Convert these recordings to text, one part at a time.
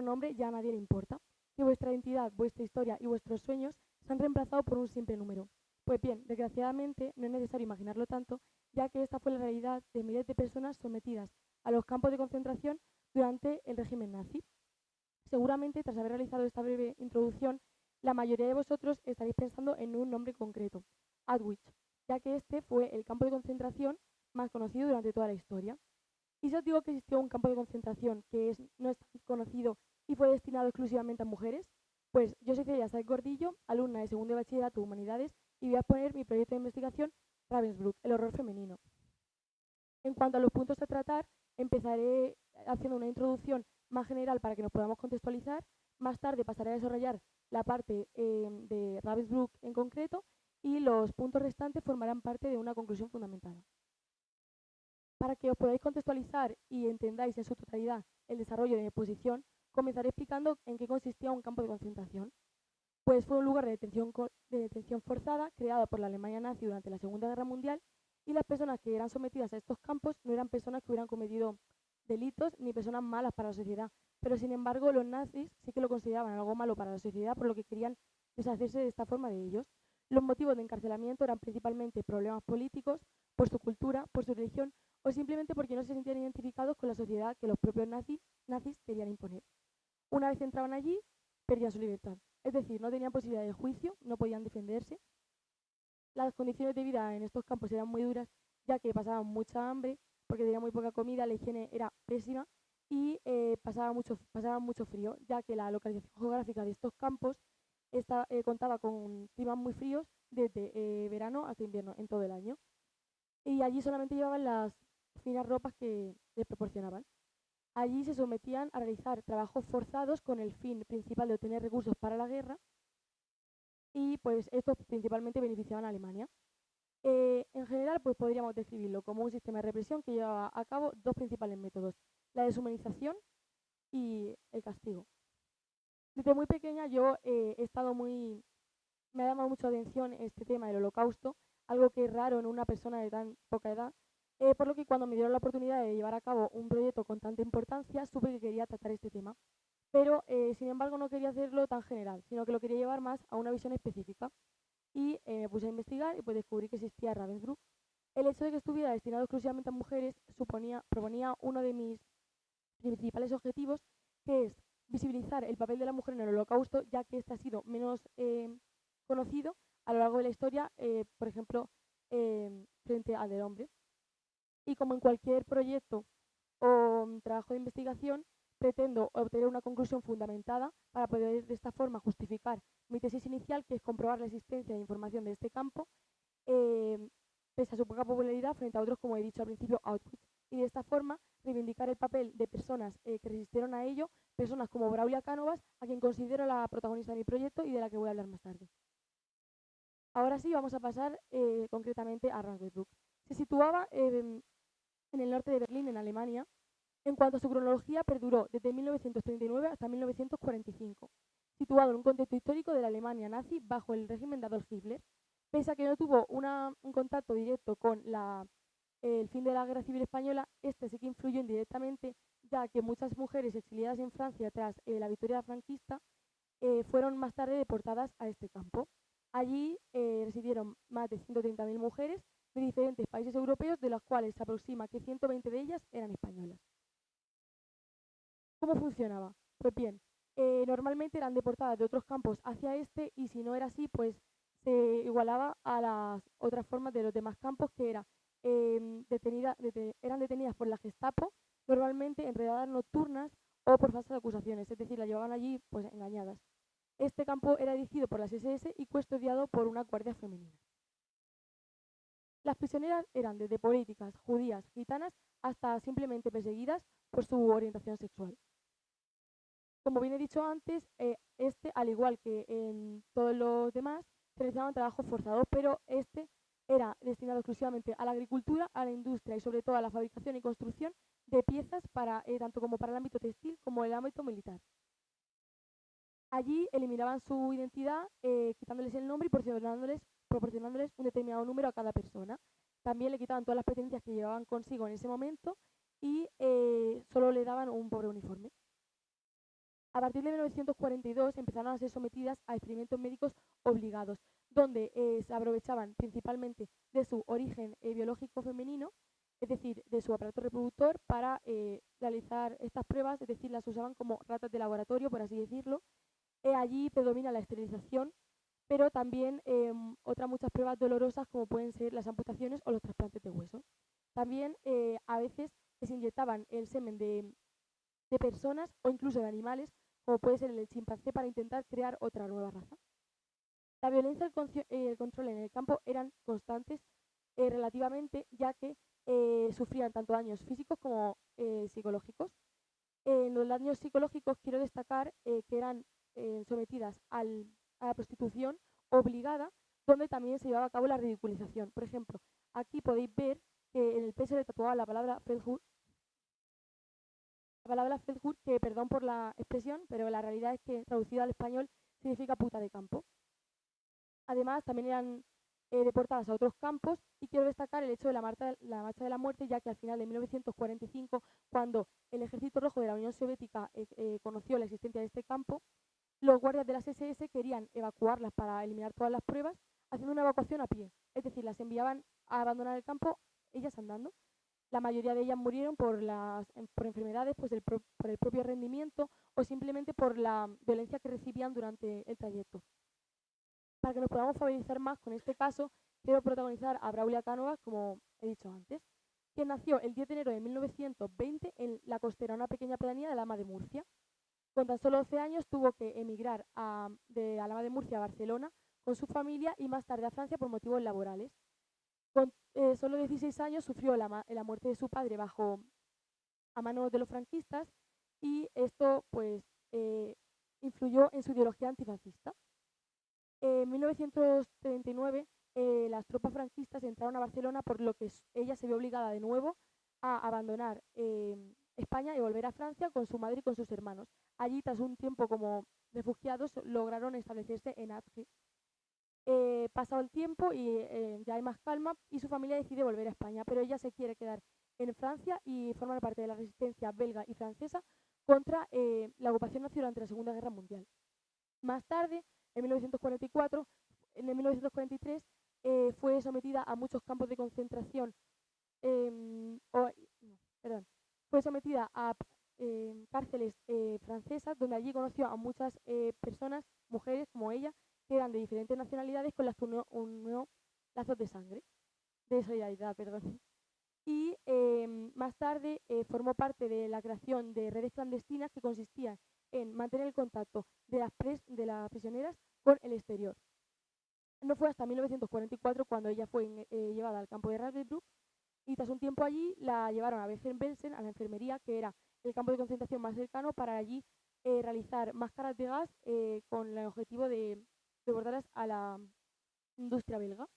nombre ya a nadie le importa, que vuestra identidad, vuestra historia y vuestros sueños se han reemplazado por un simple número. Pues bien, desgraciadamente no es necesario imaginarlo tanto, ya que esta fue la realidad de miles de personas sometidas a los campos de concentración durante el régimen nazi. Seguramente, tras haber realizado esta breve introducción, la mayoría de vosotros estaréis pensando en un nombre concreto, Auschwitz, ya que este fue el campo de concentración más conocido durante toda la historia. Y si os digo que existió un campo de concentración que no es tan conocido y fue destinado exclusivamente a mujeres, pues yo soy Celia Saez Gordillo, alumna de segundo de bachillerato de Humanidades, y voy a exponer mi proyecto de investigación Ravensbrück, el horror femenino. En cuanto a los puntos a tratar, empezaré haciendo una introducción más general para que nos podamos contextualizar. Más tarde pasaré a desarrollar la parte de Ravensbrück en concreto y los puntos restantes formarán parte de una conclusión fundamentada. Para que os podáis contextualizar y entendáis en su totalidad el desarrollo de mi exposición, comenzaré explicando en qué consistía un campo de concentración. Pues fue un lugar de detención forzada creado por la Alemania nazi durante la Segunda Guerra Mundial, y las personas que eran sometidas a estos campos no eran personas que hubieran cometido delitos ni personas malas para la sociedad, pero sin embargo los nazis sí que lo consideraban algo malo para la sociedad, por lo que querían deshacerse de esta forma de ellos. Los motivos de encarcelamiento eran principalmente problemas políticos, por su cultura, por su religión o simplemente porque no se sentían identificados con la sociedad que los propios nazis querían imponer. Una vez entraban allí, perdían su libertad. Es decir, no tenían posibilidad de juicio, no podían defenderse. Las condiciones de vida en estos campos eran muy duras, ya que pasaban mucha hambre, porque tenían muy poca comida, la higiene era pésima y pasaba mucho frío, ya que la localización geográfica de estos campos contaba con climas muy fríos desde verano hasta invierno en todo el año. Y allí solamente llevaban las finas ropas que les proporcionaban. Allí se sometían a realizar trabajos forzados con el fin principal de obtener recursos para la guerra, y pues estos principalmente beneficiaban a Alemania. En general, pues podríamos describirlo como un sistema de represión que llevaba a cabo dos principales métodos, la deshumanización y el castigo. Desde muy pequeña yo me ha llamado mucho la atención este tema del holocausto, algo que es raro en una persona de tan poca edad, por lo que cuando me dieron la oportunidad de llevar a cabo un proyecto con tanta importancia, supe que quería tratar este tema. Pero, sin embargo, no quería hacerlo tan general, sino que lo quería llevar más a una visión específica. Y me puse a investigar y pues descubrí que existía Ravensbrück. El hecho de que estuviera destinado exclusivamente a mujeres proponía uno de mis principales objetivos, que es visibilizar el papel de la mujer en el holocausto, ya que este ha sido menos conocido a lo largo de la historia, por ejemplo, frente al del hombre. Y como en cualquier proyecto o trabajo de investigación, pretendo obtener una conclusión fundamentada para poder de esta forma justificar mi tesis inicial, que es comprobar la existencia de información de este campo, eh, pese a su poca popularidad frente a otros, como he dicho al principio, Auschwitz. Y de esta forma reivindicar el papel de personas que resistieron a ello, personas como Braulia Cánovas, a quien considero la protagonista de mi proyecto y de la que voy a hablar más tarde. Ahora sí, vamos a pasar concretamente a Ravensbrück. Se situaba en el norte de Berlín, en Alemania. En cuanto a su cronología, perduró desde 1939 hasta 1945, situado en un contexto histórico de la Alemania nazi bajo el régimen de Adolf Hitler. Pese a que no tuvo un contacto directo con el fin de la Guerra Civil Española, este sí que influyó indirectamente, ya que muchas mujeres exiliadas en Francia tras la victoria franquista fueron más tarde deportadas a este campo. Allí residieron más de 130.000 mujeres de diferentes países europeos, de las cuales se aproxima que 120 de ellas eran españolas. ¿Cómo funcionaba? Pues bien, normalmente eran deportadas de otros campos hacia este, y si no era así, pues se igualaba a las otras formas de los demás campos, que eran detenidas por la Gestapo, normalmente en redadas nocturnas o por falsas acusaciones, es decir, las llevaban allí pues engañadas. Este campo era dirigido por las SS y custodiado por una guardia femenina. Las prisioneras eran desde políticas, judías, gitanas, hasta simplemente perseguidas por su orientación sexual. Como bien he dicho antes, al igual que en todos los demás, se realizaban trabajos forzados, pero este era destinado exclusivamente a la agricultura, a la industria y sobre todo a la fabricación y construcción de piezas tanto como para el ámbito textil como el ámbito militar. Allí eliminaban su identidad, quitándoles el nombre y proporcionándoles un determinado número a cada persona. También le quitaban todas las pertenencias que llevaban consigo en ese momento y solo le daban un pobre uniforme. A partir de 1942 empezaron a ser sometidas a experimentos médicos obligados, donde se aprovechaban principalmente de su origen biológico femenino, es decir, de su aparato reproductor, para realizar estas pruebas, es decir, las usaban como ratas de laboratorio, por así decirlo. Allí predomina la esterilización, pero también otras muchas pruebas dolorosas como pueden ser las amputaciones o los trasplantes de hueso. También a veces se inyectaban el semen de personas o incluso de animales, como puede ser el chimpancé, para intentar crear otra nueva raza. La violencia y el control en el campo eran constantes relativamente, ya que sufrían tanto daños físicos como psicológicos. En los daños psicológicos quiero destacar que eran sometidas a la prostitución obligada, donde también se llevaba a cabo la ridiculización. Por ejemplo, aquí podéis ver que en el pecho le tatuaba la palabra Feldhut, que perdón por la expresión, pero la realidad es que traducido al español significa puta de campo. Además, también eran deportadas a otros campos y quiero destacar el hecho de la marcha de la muerte, ya que al final de 1945, cuando el Ejército Rojo de la Unión Soviética conoció la existencia de este campo, los guardias de las SS querían evacuarlas para eliminar todas las pruebas, haciendo una evacuación a pie. Es decir, las enviaban a abandonar el campo ellas andando. La mayoría de ellas murieron por enfermedades, pues por el propio rendimiento o simplemente por la violencia que recibían durante el trayecto. Para que nos podamos familiarizar más con este caso, quiero protagonizar a Braulia Cánovas, como he dicho antes, quien nació el 10 de enero de 1920 en La Costera, una pequeña pedanía de Alhama de Murcia. Con tan solo 12 años tuvo que emigrar de Alhama de Murcia a Barcelona con su familia y más tarde a Francia por motivos laborales. Con solo 16 años sufrió la muerte de su padre a manos de los franquistas y esto pues influyó en su ideología antifascista. En 1939 las tropas franquistas entraron a Barcelona, por lo que ella se vio obligada de nuevo a abandonar España y volver a Francia con su madre y con sus hermanos. Allí, tras un tiempo como refugiados, lograron establecerse en Atri. Pasado el tiempo y ya hay más calma y su familia decide volver a España, pero ella se quiere quedar en Francia y formar parte de la resistencia belga y francesa contra la ocupación nazi durante la Segunda Guerra Mundial. Más tarde, en 1944, en 1943, fue sometida a muchos campos de concentración, no, perdón, fue sometida a cárceles francesas, donde allí conoció a muchas personas, mujeres como ella, que eran de diferentes nacionalidades con las que unió lazos de sangre, de solidaridad, perdón. Y más tarde formó parte de la creación de redes clandestinas que consistían en mantener el contacto de las prisioneras con el exterior. No fue hasta 1944 cuando ella fue llevada al campo de Ravensbrück y tras un tiempo allí la llevaron a Bergen-Belsen, a la enfermería, que era el campo de concentración más cercano, para allí realizar máscaras de gas con el objetivo de bordarlas a la industria belga.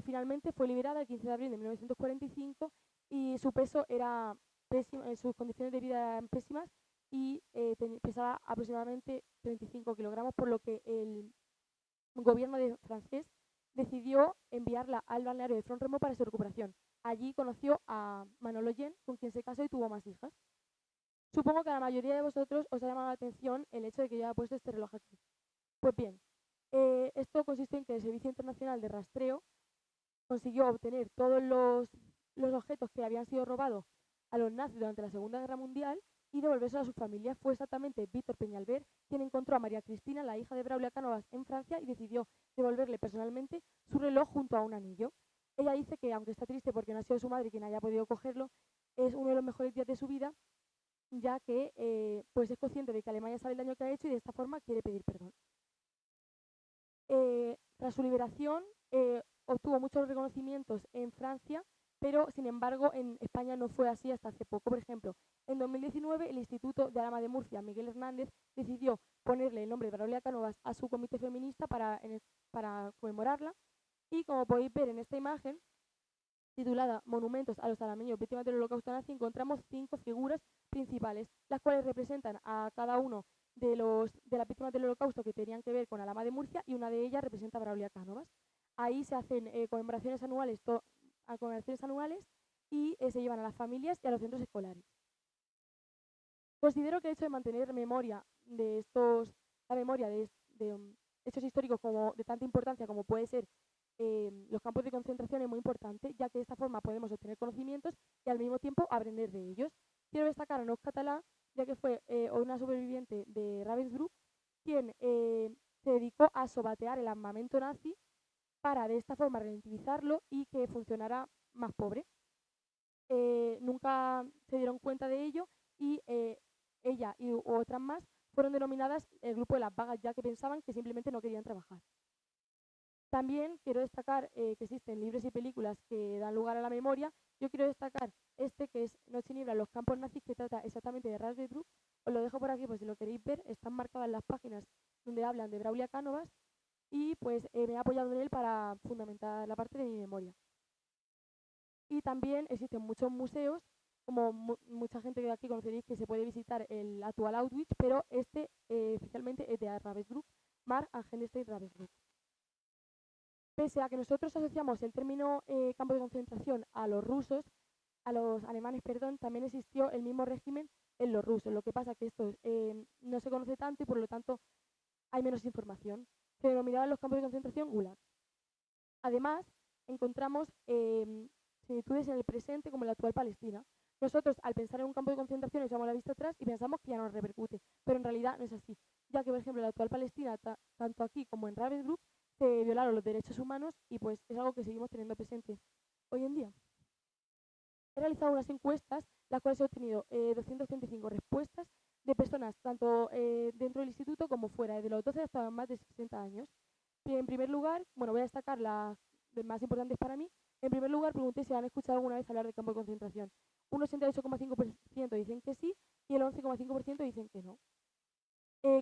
Finalmente fue liberada el 15 de abril de 1945 y su peso era pésimo, sus condiciones de vida eran pésimas y pesaba aproximadamente 35 kilogramos, por lo que el gobierno francés decidió enviarla al balneario de Font Romeu para su recuperación. Allí conoció a Manolo Yen, con quien se casó y tuvo más hijas. Supongo que a la mayoría de vosotros os ha llamado la atención el hecho de que yo haya puesto este reloj aquí. Pues bien, esto consiste en que el Servicio Internacional de Rastreo consiguió obtener todos los objetos que habían sido robados a los nazis durante la Segunda Guerra Mundial y devolverse a su familia. Fue exactamente Víctor Peñalver quien encontró a María Cristina, la hija de Braulia Cánovas, en Francia y decidió devolverle personalmente su reloj junto a un anillo. Ella dice que, aunque está triste porque no ha sido su madre quien haya podido cogerlo, es uno de los mejores días de su vida, ya que pues es consciente de que Alemania sabe el daño que ha hecho y de esta forma quiere pedir perdón. Tras su liberación, obtuvo muchos reconocimientos en Francia, pero sin embargo en España no fue así hasta hace poco. Por ejemplo, en 2019 el Instituto de Alhama de Murcia, Miguel Hernández, decidió ponerle el nombre de Braulia Cánovas a su comité feminista para conmemorarla. Y como podéis ver en esta imagen, titulada Monumentos a los alameños víctimas del Holocausto nazi, encontramos 5 figuras principales, las cuales representan a cada uno de las víctimas del Holocausto que tenían que ver con Alhama de Murcia, y una de ellas representa a Braulia Cánovas. Ahí se hacen conmemoraciones anuales y se llevan a las familias y a los centros escolares. Considero que el hecho de mantener memoria de la memoria de hechos históricos como de tanta importancia como puede ser los campos de concentración es muy importante, ya que de esta forma podemos obtener conocimientos y al mismo tiempo aprender de ellos. Quiero destacar a Neus Català, ya que fue una superviviente de Ravensbrück, quien se dedicó a sobatear el armamento nazi para de esta forma relativizarlo y que funcionara más pobre. Nunca se dieron cuenta de ello y ella y otras más fueron denominadas el grupo de las vagas, ya que pensaban que simplemente no querían trabajar. También quiero destacar que existen libros y películas que dan lugar a la memoria. Yo quiero destacar este que es Noche y niebla en los campos nazis, que trata exactamente de Ravensbrück. Os lo dejo por aquí, pues si lo queréis ver, están marcadas las páginas donde hablan de Braulia Cánovas y pues me he apoyado en él para fundamentar la parte de mi memoria. Y también existen muchos museos, como mucha gente de aquí conoceréis que se puede visitar el actual Auschwitz, pero este especialmente es de Ravensbrück, Mar Angelstein Ravensbrück. Pese a que nosotros asociamos el término campo de concentración a los rusos, a los alemanes, perdón, también existió el mismo régimen en los rusos. Lo que pasa es que esto no se conoce tanto y por lo tanto hay menos información. Se denominaban los campos de concentración Gulag. Además, encontramos similitudes en el presente como en la actual Palestina. Nosotros, al pensar en un campo de concentración, echamos la vista atrás y pensamos que ya no nos repercute, pero en realidad no es así, ya que, por ejemplo, en la actual Palestina, tanto aquí como en Ravensbrück, se violaron los derechos humanos y pues es algo que seguimos teniendo presente hoy en día. He realizado unas encuestas, las cuales he obtenido 235 respuestas de personas, tanto dentro del instituto como fuera, desde los 12 hasta más de 60 años. Y en primer lugar, bueno, voy a destacar las más importantes para mí. En primer lugar, pregunté si han escuchado alguna vez hablar de campo de concentración. Un 88,5% dicen que sí y el 11,5% dicen que no.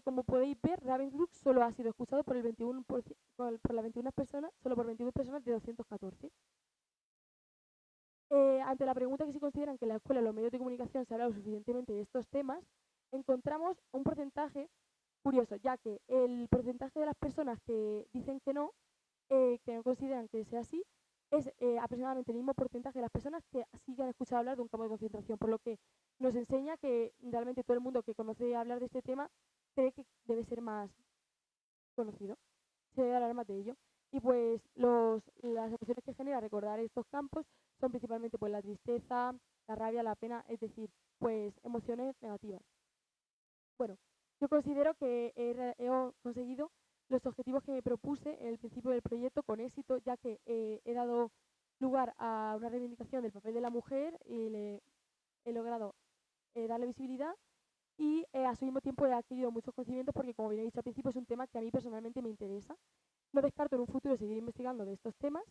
Como podéis ver, Ravensbrück solo ha sido escuchado por el 21%, por las 21 personas, solo por 21 personas de 214. Ante la pregunta que si consideran que en la escuela y los medios de comunicación se ha hablado suficientemente de estos temas, encontramos un porcentaje curioso, ya que el porcentaje de las personas que dicen que no consideran que sea así, es aproximadamente el mismo porcentaje de las personas que sí que han escuchado hablar de un campo de concentración, por lo que nos enseña que realmente todo el mundo que conoce hablar de este tema cree que debe ser más conocido, se debe hablar más de ello. Y pues las emociones que genera recordar estos campos son principalmente pues la tristeza, la rabia, la pena, es decir, pues emociones negativas. Bueno, yo considero que he conseguido los objetivos que me propuse en el principio del proyecto con éxito, ya que he dado lugar a una reivindicación del papel de la mujer y he logrado darle visibilidad y a su mismo tiempo he adquirido muchos conocimientos porque, como bien he dicho al principio, es un tema que a mí personalmente me interesa. No descarto en un futuro seguir investigando de estos temas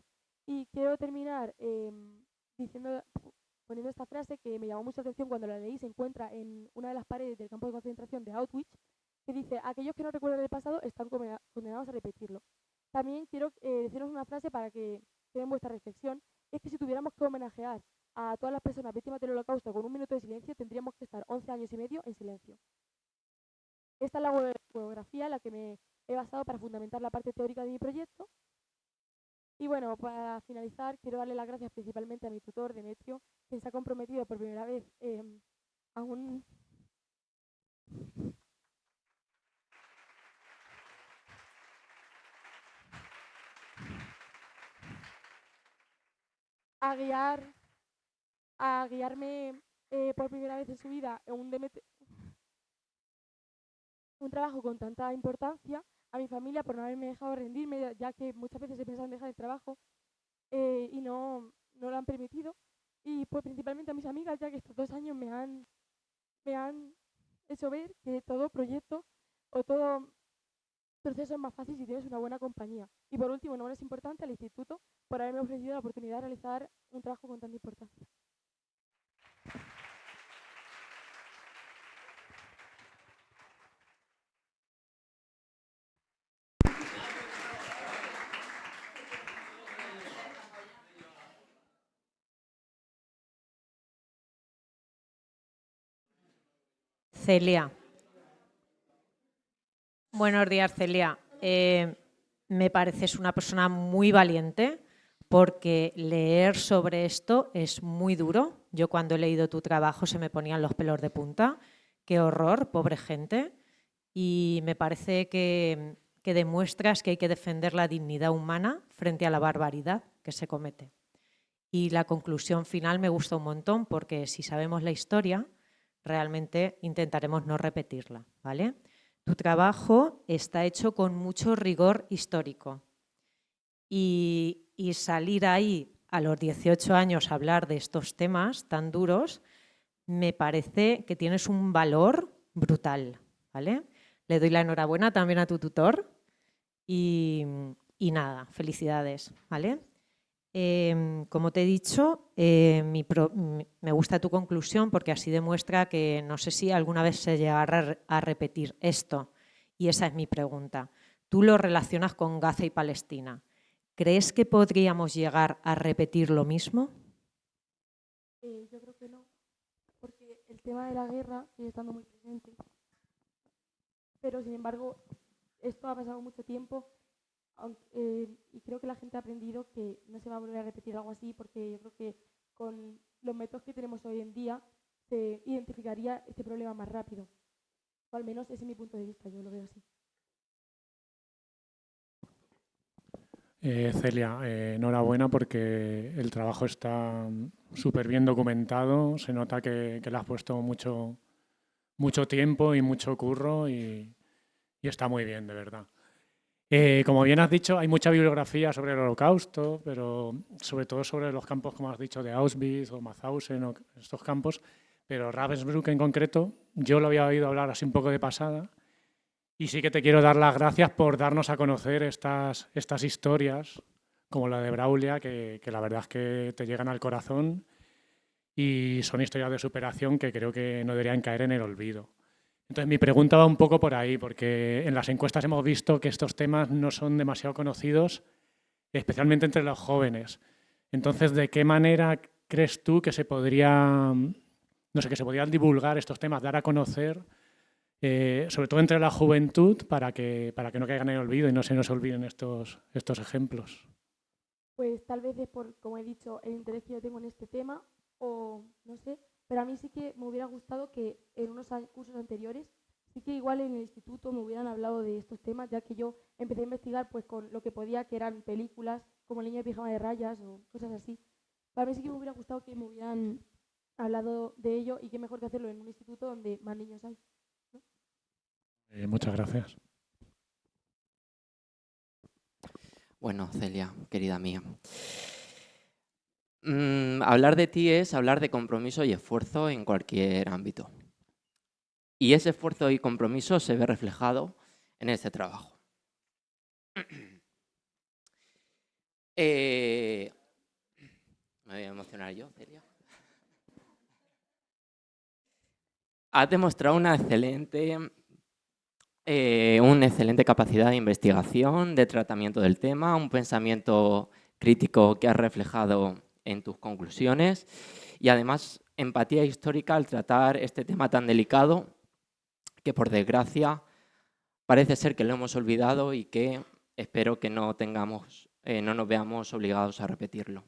y quiero terminar diciendo, poniendo esta frase que me llamó mucha atención cuando la leí. Se encuentra en una de las paredes del campo de concentración de Auschwitz, que dice: aquellos que no recuerdan el pasado están condenados a repetirlo. También quiero deciros una frase para que quede vuestra reflexión, es que si tuviéramos que homenajear a todas las personas víctimas del Holocausto con un minuto de silencio, tendríamos que estar 11 años y medio en silencio. Esta es la bibliografía en la que me he basado para fundamentar la parte teórica de mi proyecto. Y bueno, para finalizar, quiero darle las gracias principalmente a mi tutor, Demetrio, quien se ha comprometido por primera vez a un... a guiar, a guiarme por primera vez en su vida en un trabajo con tanta importancia, a mi familia por no haberme dejado rendirme, ya que muchas veces he pensado en dejar el trabajo y no lo han permitido. Y pues principalmente a mis amigas, ya que estos 2 años me han hecho ver que todo proyecto o todo proceso es más fácil si tienes una buena compañía. Y por último, no menos importante, al instituto por haberme ofrecido la oportunidad de realizar un trabajo con tanta importancia. Celia. Buenos días, Celia. Me pareces una persona muy valiente porque leer sobre esto es muy duro. Yo cuando he leído tu trabajo se me ponían los pelos de punta. qué horror, pobre gente, y me parece que demuestras que hay que defender la dignidad humana frente a la barbaridad que se comete. Y la conclusión final me gusta un montón porque si sabemos la historia, realmente intentaremos no repetirla, ¿vale? Tu trabajo está hecho con mucho rigor histórico y salir ahí a los 18 años a hablar de estos temas tan duros, me parece que tienes un valor brutal, ¿vale? Le doy la enhorabuena también a tu tutor y nada, felicidades, ¿vale? Como te he dicho, me gusta tu conclusión porque así demuestra que no sé si alguna vez se llegará a repetir esto. Y esa es mi pregunta. Tú lo relacionas con Gaza y Palestina. ¿Crees que podríamos llegar a repetir lo mismo? Yo creo que no, porque el tema de la guerra sigue estando muy presente. Pero, sin embargo, esto ha pasado mucho tiempo y creo que la gente ha aprendido que no se va a volver a repetir algo así porque yo creo que con los métodos que tenemos hoy en día se identificaría este problema más rápido. O al menos ese es mi punto de vista, yo lo veo así. Celia, enhorabuena porque el trabajo está súper bien documentado, se nota que le has puesto mucho tiempo y mucho curro y está muy bien, de verdad. Como bien has dicho, hay mucha bibliografía sobre el Holocausto, pero sobre todo sobre los campos, como has dicho, de Auschwitz o Mauthausen o estos campos, pero Ravensbrück en concreto, yo lo había oído hablar así un poco de pasada y sí que te quiero dar las gracias por darnos a conocer estas historias, como la de Braulia, que la verdad es que te llegan al corazón y son historias de superación que creo que no deberían caer en el olvido. Entonces mi pregunta va un poco por ahí, porque en las encuestas hemos visto que estos temas no son demasiado conocidos, especialmente entre los jóvenes. Entonces, ¿de qué manera crees tú que se podrían divulgar estos temas, dar a conocer, sobre todo entre la juventud, para que no caigan en el olvido y no se nos olviden estos ejemplos? Pues tal vez es por, como he dicho, el interés que yo tengo en este tema o no sé, pero a mí sí que me hubiera gustado que en unos cursos anteriores, sí que igual en el instituto me hubieran hablado de estos temas, ya que yo empecé a investigar pues con lo que podía, que eran películas como El niño de pijama de rayas o cosas así. Para mí sí que me hubiera gustado que me hubieran hablado de ello y qué mejor que hacerlo en un instituto donde más niños hay, ¿no? Muchas gracias. Bueno, Celia, querida mía. Hablar de ti es hablar de compromiso y esfuerzo en cualquier ámbito. Y ese esfuerzo y compromiso se ve reflejado en este trabajo. Me voy a emocionar yo, Celia. Has demostrado una excelente capacidad de investigación, de tratamiento del tema, un pensamiento crítico que has reflejado en tus conclusiones y además empatía histórica al tratar este tema tan delicado que por desgracia parece ser que lo hemos olvidado y que espero que no nos veamos obligados a repetirlo.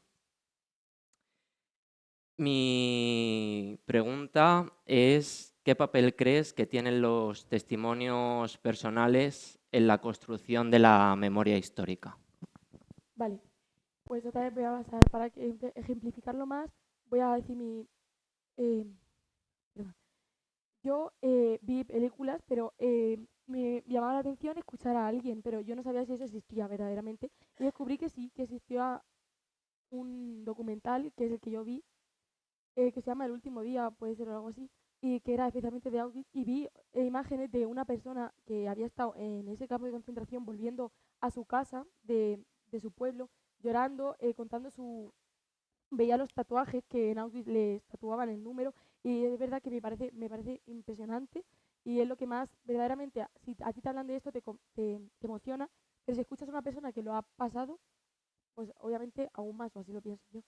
Mi pregunta es, ¿qué papel crees que tienen los testimonios personales en la construcción de la memoria histórica? Vale, pues otra vez voy a pasar, para ejemplificarlo más, voy a decir perdón. Yo vi películas, pero me llamaba la atención escuchar a alguien, pero yo no sabía si eso existía verdaderamente. Y descubrí que sí, que existía un documental, que es el que yo vi, que se llama El último día, puede ser o algo así, y que era especialmente de Auschwitz, y vi imágenes de una persona que había estado en ese campo de concentración volviendo a su casa de su pueblo, llorando, contando veía los tatuajes que en Auschwitz les tatuaban el número, y es verdad que me parece impresionante, y es lo que más, verdaderamente, si a ti te hablan de esto, te emociona, pero si escuchas a una persona que lo ha pasado, pues obviamente aún más, o así lo pienso yo.